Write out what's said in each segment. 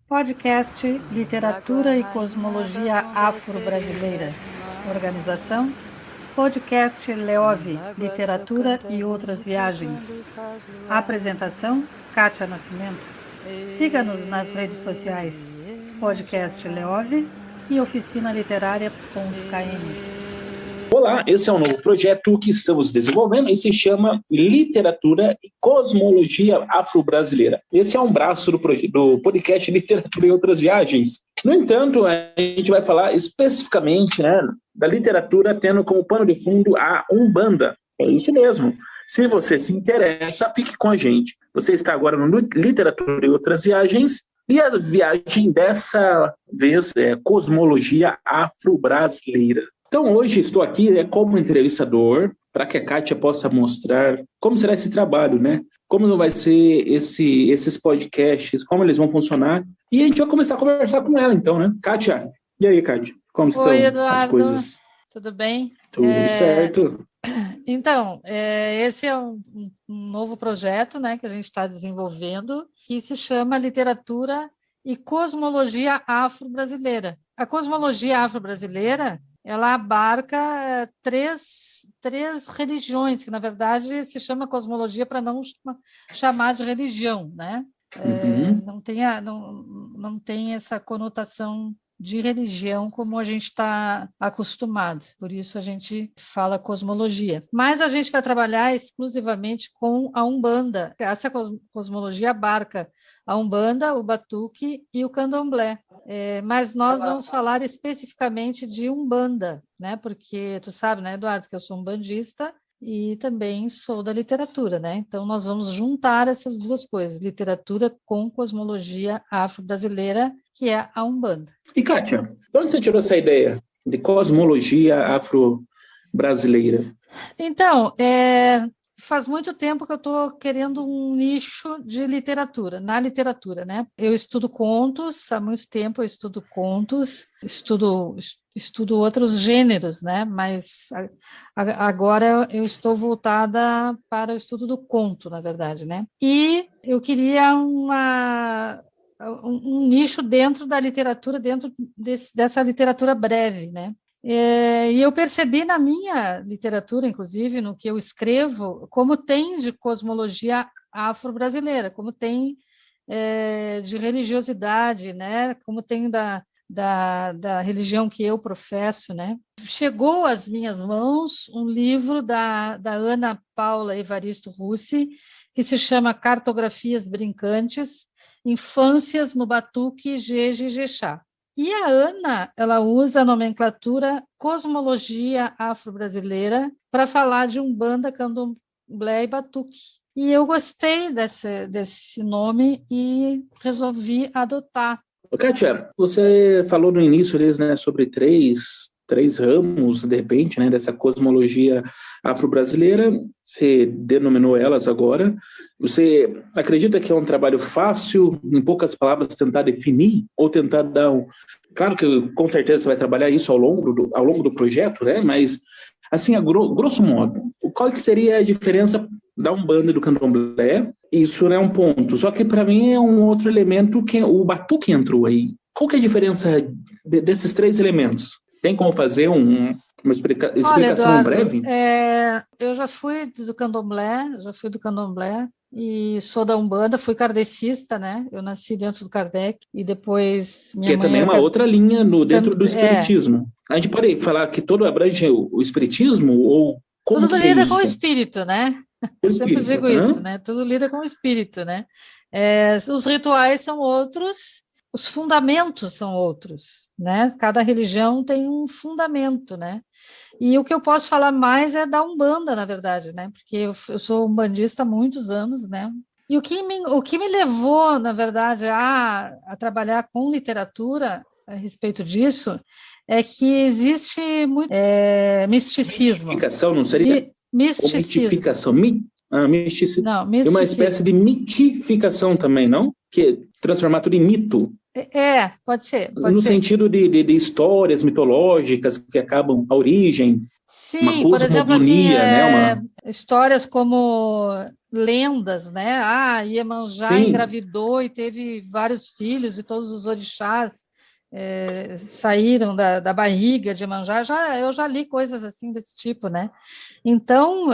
Podcast Literatura e Cosmologia Afro-Brasileira. Organização: Podcast Leove, Literatura e Outras Viagens. Apresentação: Kátia Nascimento. Siga-nos nas redes sociais: Podcast Leove e Oficina Literária.km. Olá, esse é um novo projeto que estamos desenvolvendo e se chama Literatura e Cosmologia Afro-Brasileira. Esse é um braço do podcast Literatura e Outras Viagens. No entanto, a gente vai falar especificamente, da literatura tendo como pano de fundo a Umbanda. É isso mesmo. Se você se interessa, fique com a gente. Você está agora no Literatura e Outras Viagens e a viagem dessa vez é Cosmologia Afro-Brasileira. Então, hoje estou aqui como entrevistador para que a Kátia possa mostrar como será esse trabalho, Como vai ser esses podcasts, como eles vão funcionar. E a gente vai começar a conversar com ela, então, Kátia, e aí, Kátia? Como estão as coisas? Tudo bem? Tudo certo. Então, esse é um novo projeto, que a gente está desenvolvendo, que se chama Literatura e Cosmologia Afro-Brasileira. A cosmologia afro-brasileira, ela abarca três religiões, que na verdade se chama cosmologia para não chamar de religião, Não tem essa conotação de religião como a gente está acostumado, por isso a gente fala cosmologia. Mas a gente vai trabalhar exclusivamente com a Umbanda. Essa cosmologia abarca a Umbanda, o Batuque e o Candomblé. Mas nós vamos falar especificamente de Umbanda, Porque tu sabe, Eduardo, que eu sou umbandista e também sou da literatura, Então nós vamos juntar essas duas coisas, literatura com cosmologia afro-brasileira, que é a Umbanda. E Kátia, de onde você tirou essa ideia de cosmologia afro-brasileira? Então, faz muito tempo que eu estou querendo um nicho de literatura, na literatura, Eu estudo contos, há muito tempo eu estudo contos, estudo outros gêneros, Mas agora eu estou voltada para o estudo do conto, na verdade, E eu queria um nicho dentro da literatura, dentro dessa literatura breve, E eu percebi na minha literatura, inclusive, no que eu escrevo, como tem de cosmologia afro-brasileira, como tem de religiosidade, como tem da religião que eu professo, Chegou às minhas mãos um livro da Ana Paula Evaristo Russi, que se chama Cartografias Brincantes, Infâncias no Batuque, Jeje e Jexá. E a Ana, ela usa a nomenclatura cosmologia afro-brasileira para falar de Umbanda, Candomblé e Batuque. E eu gostei desse nome e resolvi adotar. Kátia, você falou no início sobre três ramos, de repente, dessa cosmologia afro-brasileira, você denominou elas agora. Você acredita que é um trabalho fácil, em poucas palavras, tentar definir ou tentar dar um... Claro que com certeza você vai trabalhar isso ao longo do projeto, Mas, assim, a grosso modo, qual que seria a diferença da Umbanda e do Candomblé? Isso é um ponto. Só que, para mim, é um outro elemento que o Batuque entrou aí. Qual que é a diferença desses três elementos? Tem como fazer uma explicação Olha, Eduardo, breve? Eu já fui do Candomblé e sou da Umbanda, fui kardecista, Eu nasci dentro do Kardec e depois minha mãe... também é uma outra linha dentro do espiritismo. A gente pode falar que todo abrange o espiritismo ou como tudo que é lida isso? com o espírito, Eu sempre digo isso, Tudo lida com o espírito, Os rituais são outros, os fundamentos são outros, Cada religião tem um fundamento, E o que eu posso falar mais é da Umbanda, na verdade, Porque eu sou umbandista há muitos anos, E o que me levou, na verdade, a trabalhar com literatura a respeito disso é que existe muito misticismo. Mistificação, não seria? Misticismo. Misticismo. Não, E uma espécie de mitificação também, não? Que é transformar tudo em mito. Pode ser. No sentido de histórias mitológicas que acabam a origem. Sim, por exemplo, assim, cosmogonia, né? histórias como lendas, né? Iemanjá Sim. engravidou e teve vários filhos e todos os orixás saíram da barriga de Iemanjá. Eu já li coisas assim desse tipo, né? Então,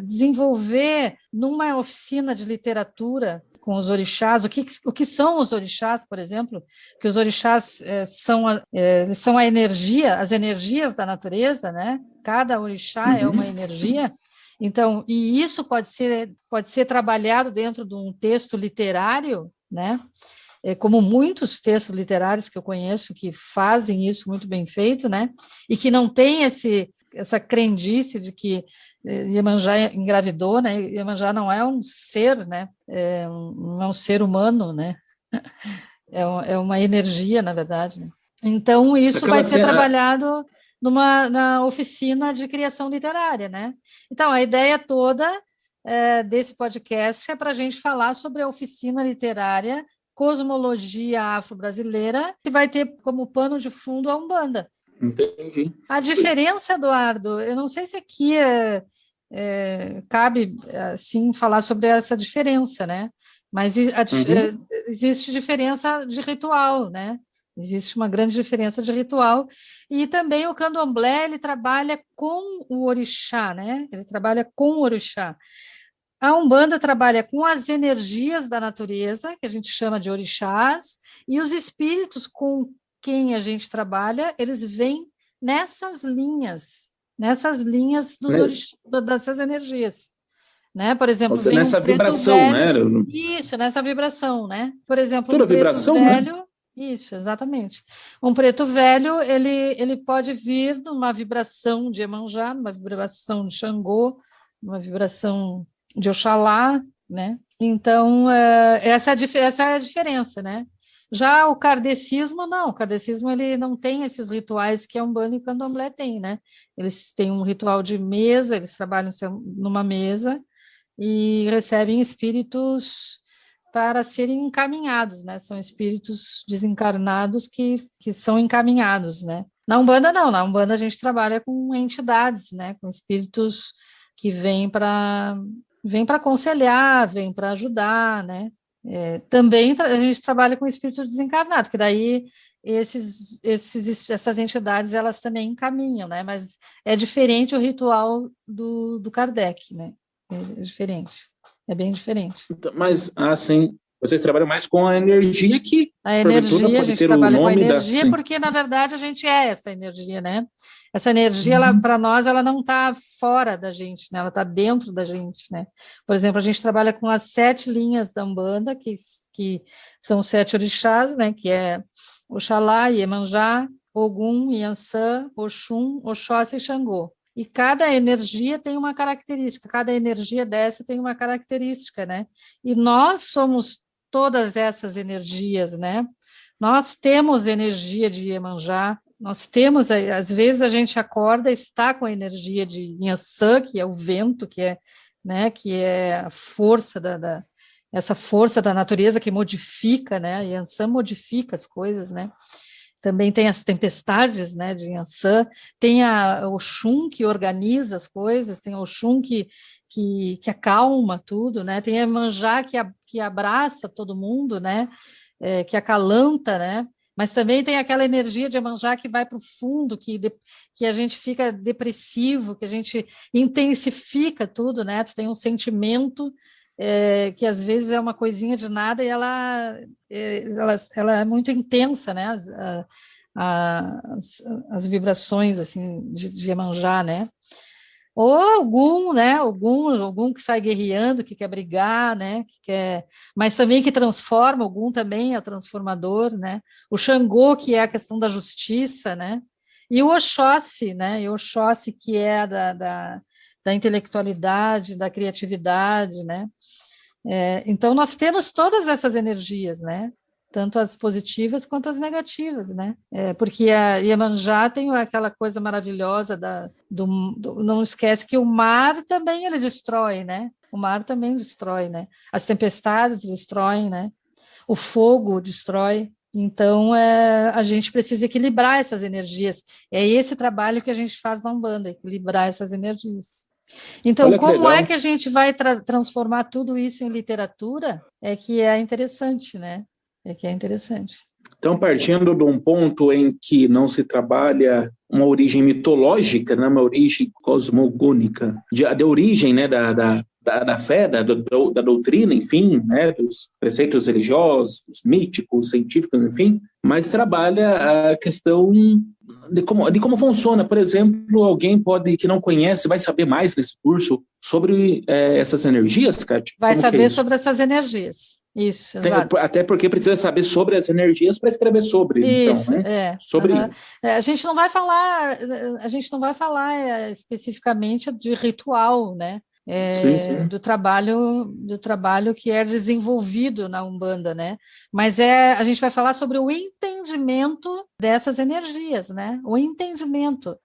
desenvolver numa oficina de literatura com os orixás, o que são os orixás, por exemplo, que os orixás eles são a energia, as energias da natureza, né? Cada orixá é uma energia. Então, e isso pode ser trabalhado dentro de um texto literário, né? Como muitos textos literários que eu conheço que fazem isso muito bem feito, né? E que não tem essa crendice de que Iemanjá engravidou, né? Iemanjá não é um ser, né? Não é um ser humano, né? É uma energia, na verdade, né? Então, isso vai ser trabalhado na oficina de criação literária, né? Então, a ideia toda desse podcast é para a gente falar sobre a oficina literária Cosmologia Afro-Brasileira, que vai ter como pano de fundo a Umbanda. Entendi. A diferença, Eduardo, eu não sei se aqui cabe, assim, falar sobre essa diferença, né? Mas existe diferença de ritual, né? Existe uma grande diferença de ritual. E também o candomblé, ele trabalha com o orixá, né? Ele trabalha com o orixá. A Umbanda trabalha com as energias da natureza, que a gente chama de orixás, e os espíritos com quem a gente trabalha, eles vêm nessas linhas dessas energias. Né? Por exemplo, vem um Nessa preto vibração, velho. né? Isso, nessa vibração, né? Por exemplo, um Toda preto vibração, né? velho. Isso, exatamente. Um preto velho, ele pode vir numa vibração de Iemanjá, numa vibração de Xangô, numa vibração de Oxalá, né? Então, essa é a diferença, né? Já o kardecismo, não. O kardecismo, ele não tem esses rituais que a Umbanda e o Candomblé têm, né? Eles têm um ritual de mesa, eles trabalham numa mesa e recebem espíritos para serem encaminhados, né? São espíritos desencarnados que são encaminhados, né? Na Umbanda, não. Na Umbanda, a gente trabalha com entidades, né? Com espíritos que vêm para aconselhar, vêm para ajudar, né? Também a gente trabalha com espírito desencarnado, que daí essas entidades elas também encaminham, né? Mas é diferente o ritual do Kardec, né? É diferente, é bem diferente. Mas, assim, vocês trabalham mais com a energia que, A porventura, energia, a pode gente ter o trabalha com a nome da... energia Sim. porque, na verdade, a gente é essa energia, né? Essa energia, para nós, ela não está fora da gente, né? Ela está dentro da gente, né? Por exemplo, a gente trabalha com as 7 linhas da Umbanda, que são os 7 orixás, né? Que é Oxalá, Iemanjá, Ogum, Iansã, Oxum, Oxóssi e Xangô. E cada energia tem uma característica, cada energia dessa tem uma característica, né? E nós somos todas essas energias, né? Nós temos energia de Iemanjá, nós temos, às vezes a gente acorda e está com a energia de Inhaçã, que é o vento, que é a força essa força da natureza que modifica, né? Inhaçã modifica as coisas, né? Também tem as tempestades, né, de Yansan, tem a Oxum que organiza as coisas, tem a Oxum que acalma tudo, né, tem a Iemanjá que abraça todo mundo, né, que acalanta, né, mas também tem aquela energia de Iemanjá que vai para o fundo, que a gente fica depressivo, que a gente intensifica tudo, né, tu tem um sentimento que às vezes é uma coisinha de nada e ela é muito intensa, né? As vibrações assim de Iemanjá, né? Ou algum, né? Algum que sai guerreando, que quer brigar, né? Mas também que transforma. Algum também é transformador, né? O Xangô, que é a questão da justiça, né? E o Oxóssi, né? E o Oxóssi, que é da intelectualidade, da criatividade, né? Então, nós temos todas essas energias, né? Tanto as positivas quanto as negativas, né? Porque a Iemanjá tem aquela coisa maravilhosa não esquece que o mar também ele destrói, né? O mar também destrói, né? As tempestades destroem, né? O fogo destrói, Então, a gente precisa equilibrar essas energias. É esse trabalho que a gente faz na Umbanda, equilibrar essas energias. Então, Olha que como é legal. que a gente vai transformar tudo isso em literatura? É que é interessante, né? É que é interessante. Então, partindo de um ponto em que não se trabalha uma origem mitológica, né, uma origem cosmogônica, de origem, né, da fé, da doutrina, enfim, né, dos preceitos religiosos, míticos, científicos, enfim, mas trabalha a questão de como funciona. Por exemplo, alguém que não conhece, vai saber mais nesse curso sobre essas energias, Kátia? Vai Como que é saber isso? sobre essas energias. Isso, exato. Até porque precisa saber sobre as energias para escrever sobre, então, Isso, né? Sobre. A gente não vai falar especificamente de ritual, né? Sim, sim. Do trabalho que é desenvolvido na Umbanda, né? Mas a gente vai falar sobre o entendimento dessas energias, né? O entendimento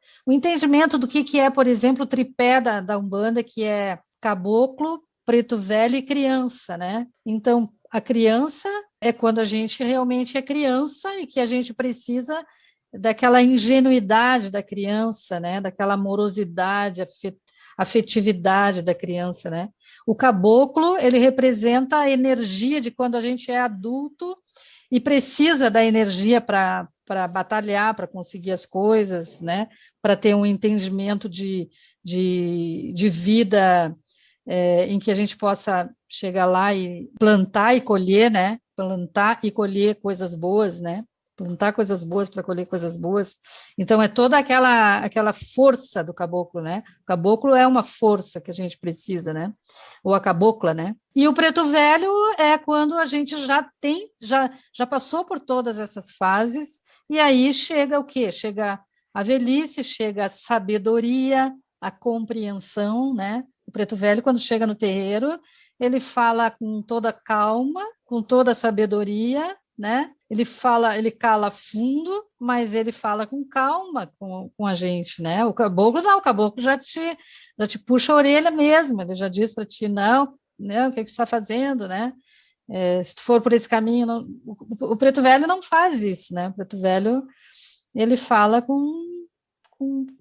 do que é, por exemplo, o tripé da Umbanda, que é caboclo, preto velho e criança, né? Então, a criança é quando a gente realmente é criança e que a gente precisa daquela ingenuidade da criança, né? Daquela amorosidade, afetividade da criança, né? O caboclo, ele representa a energia de quando a gente é adulto e precisa da energia para batalhar, para conseguir as coisas, né? Para ter um entendimento de vida em que a gente possa chegar lá e plantar e colher, né? Plantar e colher coisas boas, né? Plantar coisas boas para colher coisas boas. Então, é toda aquela força do caboclo, né? O caboclo é uma força que a gente precisa, né? Ou a cabocla, né? E o preto velho é quando a gente já passou por todas essas fases, e aí chega o quê? Chega a velhice, chega a sabedoria, a compreensão, né? O preto velho, quando chega no terreiro, ele fala com toda calma, com toda sabedoria, né? Ele cala fundo, mas ele fala com calma com a gente, né? O caboclo não, o caboclo já te puxa a orelha mesmo, ele já diz para ti, não, né? O que tu está fazendo, né? Se tu for por esse caminho, não, o preto velho não faz isso, né? O preto velho, ele fala com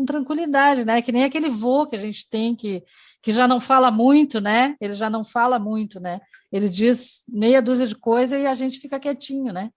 tranquilidade, né? Que nem aquele vô que a gente tem que já não fala muito, né? Ele já não fala muito, né? Ele diz meia dúzia de coisas e a gente fica quietinho, né?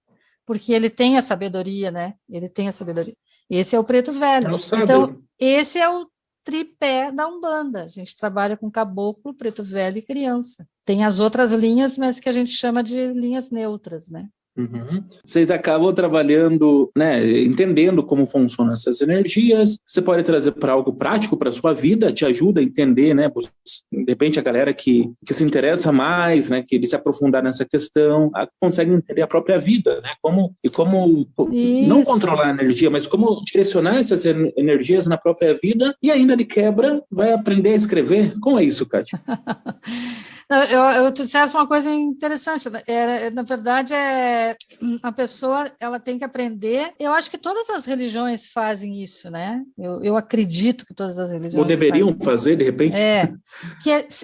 Porque ele tem a sabedoria, né? Ele tem a sabedoria. Esse é o preto velho. Não sabe. Então, esse é o tripé da Umbanda. A gente trabalha com caboclo, preto velho e criança. Tem as outras linhas, mas que a gente chama de linhas neutras, né? Uhum. Vocês acabam trabalhando, né, entendendo como funcionam essas energias. Você pode trazer para algo prático para a sua vida, te ajuda a entender, né? De repente a galera que se interessa mais, né, que se aprofundar nessa questão, consegue entender a própria vida, né? Como não controlar a energia, mas como direcionar essas energias na própria vida, e ainda de quebra vai aprender a escrever. Como é isso, Kátia? Tu disseste uma coisa interessante, na verdade, a pessoa ela tem que aprender. Eu acho que todas as religiões fazem isso, né? Eu acredito que todas as religiões Ou deveriam fazer, de repente?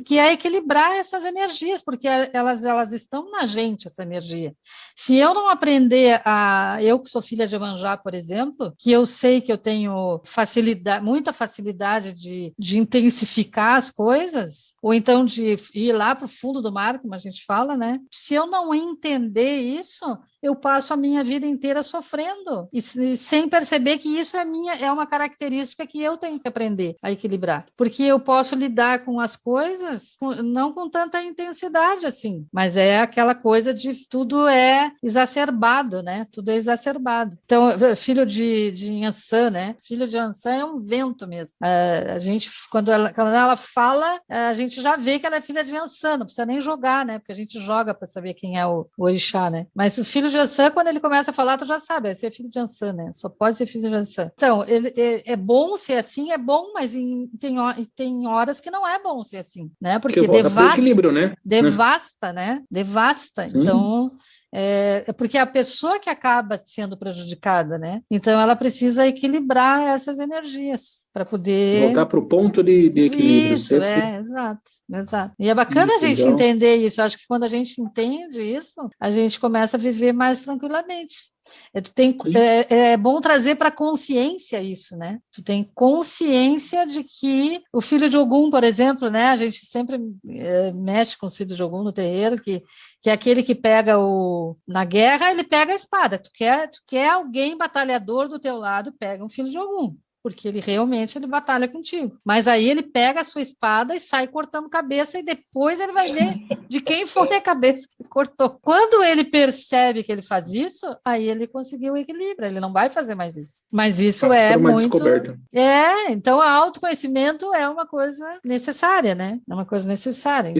Que é equilibrar essas energias, porque elas estão na gente, essa energia. Se eu não aprender eu que sou filha de Iemanjá, por exemplo, que eu sei que eu tenho muita facilidade de intensificar as coisas, ou então de ir lá para o fundo do mar, como a gente fala, né? Se eu não entender isso, eu passo a minha vida inteira sofrendo e sem perceber que isso é uma característica que eu tenho que aprender a equilibrar, porque eu posso lidar com as coisas não com tanta intensidade assim, mas é aquela coisa de tudo é exacerbado, né? Tudo é exacerbado. Então, filho de Yansan, né? Filho de Yansan é um vento mesmo. A gente, quando ela fala, a gente já vê que ela é filha de Yansan, não precisa nem jogar, né? Porque a gente joga para saber quem é o orixá, né? Mas o filho de Yansan, quando ele começa a falar, tu já sabe, você é filho de Yansan, né? Só pode ser filho de Yansan. Então, é bom ser assim, é bom, mas tem horas que não é bom ser assim, né? Porque equilíbrio, né? Devasta, né? Devasta. Sim. Então, é porque é a pessoa que acaba sendo prejudicada, né? Então, ela precisa equilibrar essas energias para poder... Voltar para o ponto de equilíbrio. Isso, exato. E é bacana a gente legal. entender isso. Eu acho que quando a gente entende isso, a gente começa a viver mais tranquilamente. É bom trazer para consciência isso, né? Tu tem consciência de que o filho de Ogum, por exemplo, né? A gente sempre mexe com o filho de Ogum no terreiro, que é aquele que pega na guerra, ele pega a espada. Tu quer alguém batalhador do teu lado, pega um filho de Ogum, porque ele realmente batalha contigo. Mas aí ele pega a sua espada e sai cortando cabeça, e depois ele vai ver de quem foi a cabeça que ele cortou. Quando ele percebe que ele faz isso, aí ele conseguiu o equilíbrio, ele não vai fazer mais isso. Mas isso é uma muito... descoberta. Então o autoconhecimento é uma coisa necessária, né? É uma coisa necessária.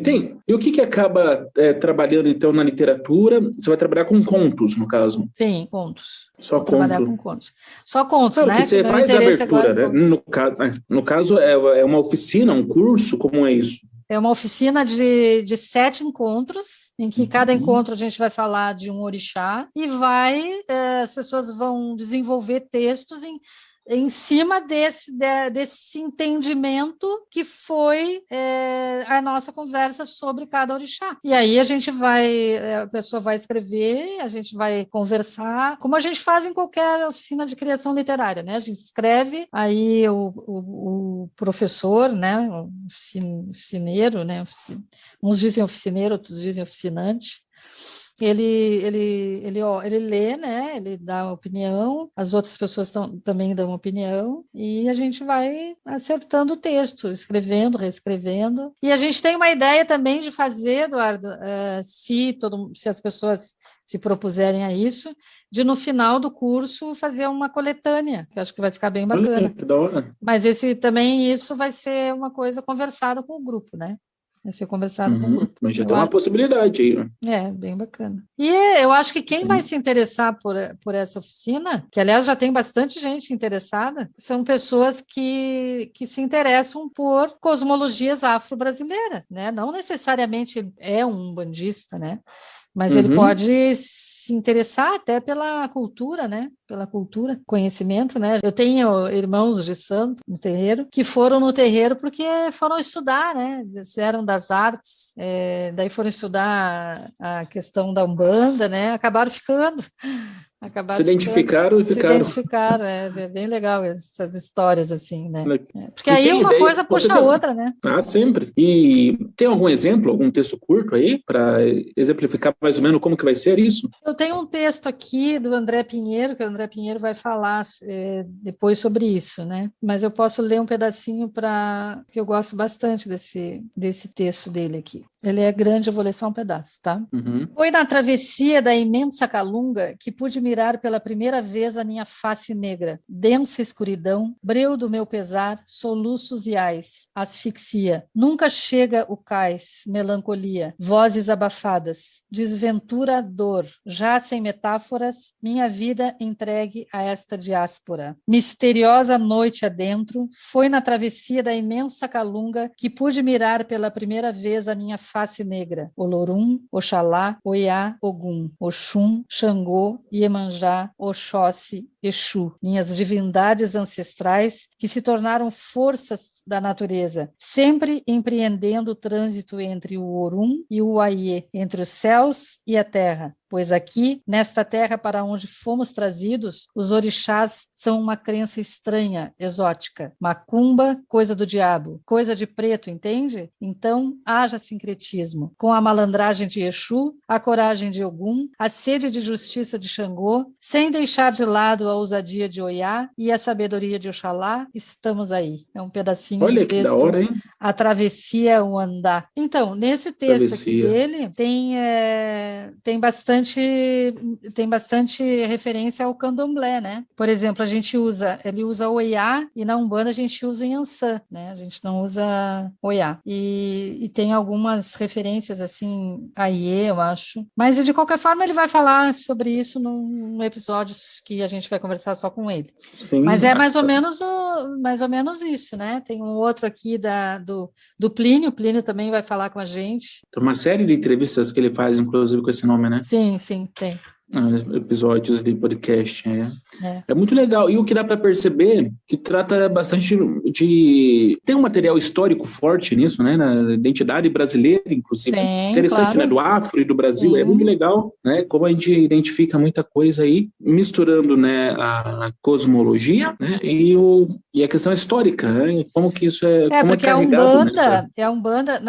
E o que acaba trabalhando, então, na literatura? Você vai trabalhar com contos, no caso? Sim, contos. Só contos. Trabalhar com contos. Só contos, claro, né? Que você faz a abertura, né? No caso, é uma oficina, um curso, como é isso? É uma oficina de 7 encontros, em que cada encontro a gente vai falar de um orixá e as pessoas vão desenvolver textos em cima desse entendimento que foi a nossa conversa sobre cada orixá. E aí a pessoa vai escrever, a gente vai conversar, como a gente faz em qualquer oficina de criação literária, né? A gente escreve, aí o professor, né? O oficineiro, né? Uns dizem oficineiro, outros dizem oficinante. Ele lê, né? Ele dá opinião, as outras pessoas também dão opinião, e a gente vai acertando o texto, escrevendo, reescrevendo. E a gente tem uma ideia também de fazer, Eduardo, se as pessoas se propuserem a isso, de no final do curso fazer uma coletânea, que eu acho que vai ficar bem bacana. Olha, que da hora. Mas isso vai ser uma coisa conversada com o grupo, né? Vai ser conversado com o grupo. Mas já tem uma possibilidade aí, né? Bem bacana. E eu acho que quem vai se interessar por essa oficina, que aliás já tem bastante gente interessada, são pessoas que se interessam por cosmologias afro-brasileiras, né? Não necessariamente é um umbandista, né? Mas ele pode se interessar até pela cultura, né? Pela cultura, conhecimento, né? Eu tenho irmãos de santo no terreiro que foram no terreiro porque foram estudar, né? Eles eram das artes, daí foram estudar a questão da Umbanda, né? Acabaram ficando. Se identificaram e ficaram. Se identificaram, é bem legal essas histórias assim, né? Porque E aí tem uma ideia, coisa puxa a outra, né? Sempre. E tem algum exemplo, algum texto curto aí, para exemplificar mais ou menos como que vai ser isso? Eu tenho um texto aqui do André Pinheiro, que o André Pinheiro vai falar depois sobre isso, né? Mas eu posso ler um pedacinho que eu gosto bastante desse texto dele aqui. Ele é grande, eu vou ler só um pedaço, tá? Foi na travessia da imensa calunga que pude mirar pela primeira vez a minha face negra, densa escuridão, breu do meu pesar, soluços e ais, asfixia. Nunca chega o cais, melancolia, vozes abafadas, desventura, dor, já sem metáforas, minha vida entregue a esta diáspora. Misteriosa noite adentro, foi na travessia da imensa calunga que pude mirar pela primeira vez a minha face negra, Olorum, Oxalá, Oiá, Ogum, Oxum, Xangô, Iemanjá, Oxóssi, Exu, minhas divindades ancestrais que se tornaram forças da natureza, sempre empreendendo o trânsito entre o Orum e o Aiê, entre os céus e a terra. Pois aqui, nesta terra para onde fomos trazidos, os orixás são uma crença estranha, exótica. Macumba, coisa do diabo, coisa de preto, entende? Então, haja sincretismo. Com a malandragem de Exu, a coragem de Ogum, a sede de justiça de Xangô, sem deixar de lado a ousadia de Oiá e a sabedoria de Oxalá, estamos aí. É um pedacinho do texto. Que da hora, hein? A travessia, o andar. Então, nesse texto aqui dele, tem bastante referência ao candomblé, né? Por exemplo, ele usa Oiá e na Umbanda a gente usa Yansan, né? A gente não usa Oiá. E tem algumas referências assim, a Iê, eu acho. Mas de qualquer forma ele vai falar sobre isso num episódio que a gente vai conversar só com ele. Sim, mas é mais ou menos isso, né? Tem um outro aqui do Plínio. O Plínio também vai falar com a gente. Tem uma série de entrevistas que ele faz, inclusive, com esse nome, né? Sim, tem. Episódios de podcast, é muito legal. E o que dá para perceber que trata bastante tem um material histórico forte nisso, né? Na identidade brasileira, inclusive. Sim, interessante, claro. né? Do Afro e do Brasil. Sim. É muito legal, né? Como a gente identifica muita coisa aí, misturando, né, a cosmologia, né? E a questão histórica, né? Como que isso como porque carregado a Umbanda,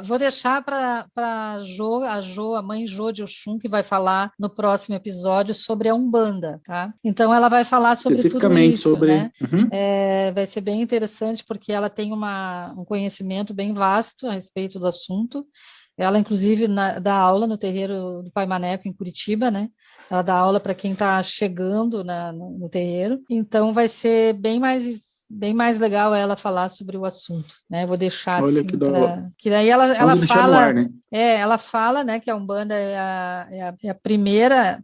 vou deixar para a Jo, a mãe Jo de Oxum, que vai falar no próximo episódio sobre a Umbanda, tá? Então ela vai falar sobre tudo isso, né? Uhum. Vai ser bem interessante porque ela tem um conhecimento bem vasto a respeito do assunto. Ela, inclusive, dá aula no terreiro do Pai Maneco, em Curitiba, né? Ela dá aula para quem está chegando no terreiro. Então, vai ser bem mais legal ela falar sobre o assunto, né? Vou deixar Olha assim para que daí ela fala, no ar, né? Ela fala, né, que a Umbanda é a primeira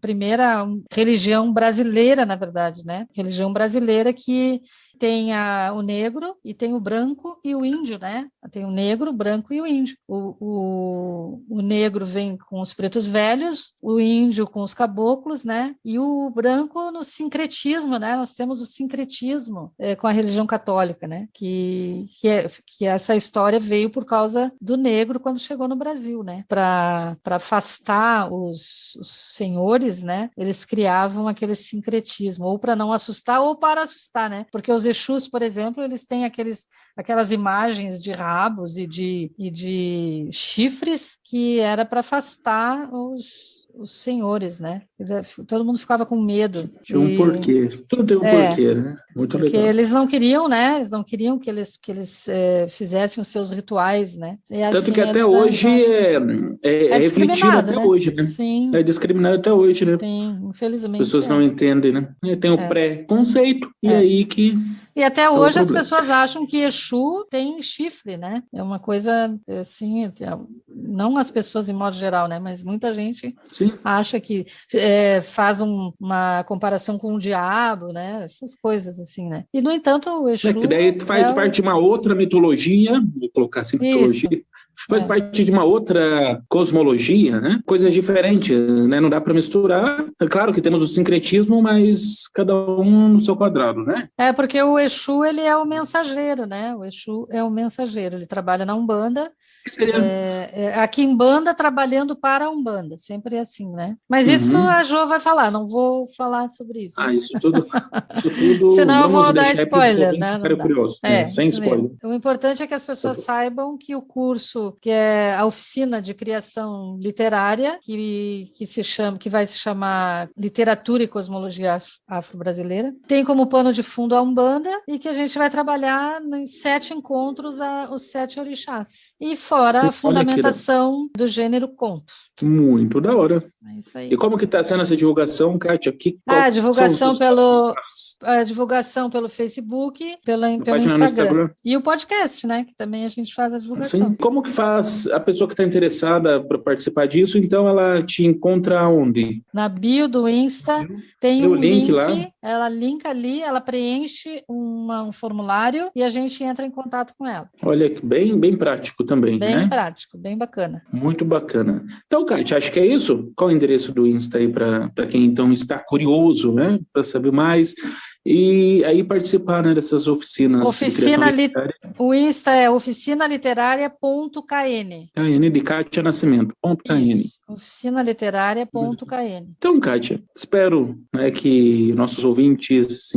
religião brasileira, na verdade, né? Religião brasileira que tem o negro e tem o branco e o índio, né? Tem o negro, o branco e o índio. O negro vem com os pretos velhos, o índio com os caboclos, né? E o branco no sincretismo, né? Nós temos o sincretismo com a religião católica, né? Que essa história veio por causa do negro quando chegou no Brasil, né? Para afastar os senhores, né? Eles criavam aquele sincretismo, ou para não assustar ou para assustar, né? Porque os Exus, por exemplo, eles têm aquelas imagens de rabos e de chifres que era para afastar os senhores, né? Todo mundo ficava com medo. Tinha um porquê. Tudo tem um porquê, né? Muito porque legal. Eles não queriam, né? Eles não queriam que eles fizessem os seus rituais, né? E tanto assim, que até hoje é refletido até hoje, né? Sim. É discriminado até hoje, né? Sim, infelizmente. As pessoas não entendem, né? Tem o pré-conceito e aí que... E até hoje as pessoas acham que Exu tem chifre, né? É uma coisa, assim, não as pessoas em modo geral, né? Mas muita gente acha que faz uma comparação com o diabo, né? Essas coisas, assim, né? E, no entanto, o Exu... que daí faz parte de uma outra mitologia, vou colocar assim, mitologia... Faz parte de uma outra cosmologia, né? Coisas diferentes, né? Não dá para misturar. É claro que temos o sincretismo, mas cada um no seu quadrado, né? Porque o Exu, ele é o mensageiro, né? O Exu é o mensageiro, ele trabalha na Umbanda. A Quimbanda trabalhando para a Umbanda, sempre é assim, né? Mas isso a Jo vai falar, não vou falar sobre isso. Isso tudo Senão eu vou vamos dar deixar spoiler, né? curioso, sem spoiler. O importante é que as pessoas saibam que o curso, que é a oficina de criação literária, que vai se chamar Literatura e Cosmologia Afro-Brasileira, tem como pano de fundo a Umbanda e que a gente vai trabalhar em 7 encontros os 7 orixás. E fora a fundamentação do gênero conto. Muito da hora. É isso aí. E como que está sendo essa divulgação, Kátia? A divulgação pelo Facebook, pelo Instagram. E o podcast, né? Que também a gente faz a divulgação. Sim. Como que faz a pessoa que está interessada para participar disso? Então ela te encontra onde? Na bio do Insta tem um link lá. Ela linka ali, ela preenche um formulário e a gente entra em contato com ela. Olha, bem prático também, né? Bem prático, bem bacana. Muito bacana. Então, Kátia, acho que é isso. Qual é o endereço do Insta aí para quem então está curioso, né? Para saber mais e aí participar, né, dessas oficinas. O Insta é oficinaliterária.kn. KN de Kátia Nascimento.kn. Oficinaliterária.kn. Então, Kátia, espero, né, que nossos ouvintes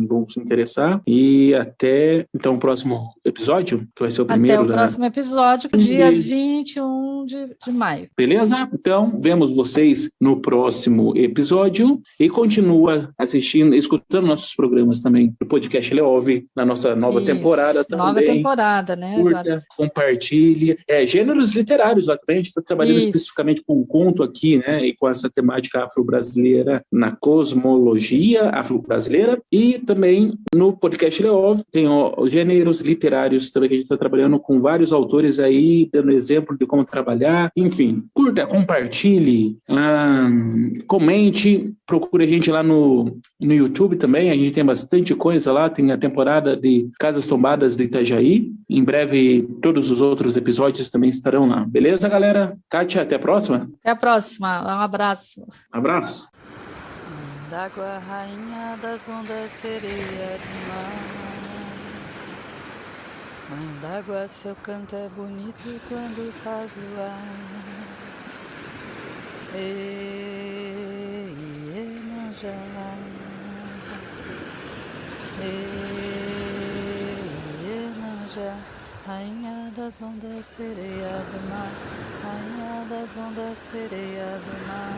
vão se interessar e até então o próximo episódio, que vai ser o primeiro. Até o próximo episódio, dia 21 de maio. Beleza? Então, vemos vocês no próximo episódio e continua escutando nossos programas também do podcast Leove, na nossa nova temporada também. Nova temporada, né? Curta, compartilhe. Gêneros literários lá também, a gente está trabalhando especificamente com o conto aqui, né? E com essa temática afro-brasileira na cosmologia afro-brasileira. E também no podcast Leove tem os gêneros literários também, que a gente está trabalhando com vários autores aí, dando exemplo de como trabalhar. Enfim, curta, compartilhe, comente, procure a gente lá no YouTube também, a gente tem bastante coisa lá, tem a temporada de Casas Tombadas de Itajaí. Em breve, todos os outros episódios também estarão lá. Beleza, galera? Kátia, até a próxima. Até a próxima. Um abraço. Abraço. D'água, rainha das ondas, sereia do mar. Mãe d'água, seu canto é bonito quando faz luar. Iemanjá, Iemanjá, rainha das ondas, sereia do mar. Rainha das ondas, sereia do mar.